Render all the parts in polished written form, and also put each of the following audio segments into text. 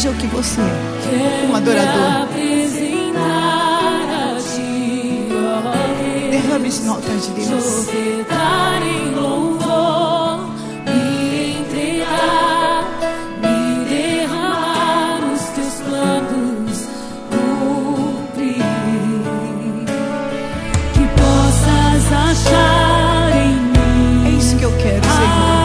Seja o que você é, um adorador. Derrame isso no altar de Deus. É isso que eu quero, Senhor.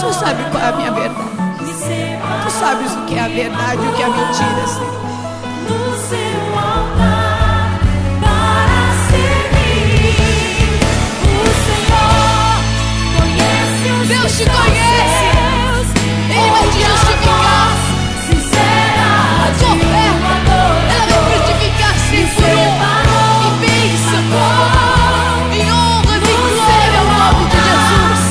Tu sabe qual é a minha verdade. Tu sabes o que é a verdade e o que é a mentira, Senhor. Deus te conhece. Ele vai te justificar. A tua oferta, ela vai frutificar sempre em bênção, em honra e glória ao nome de Jesus.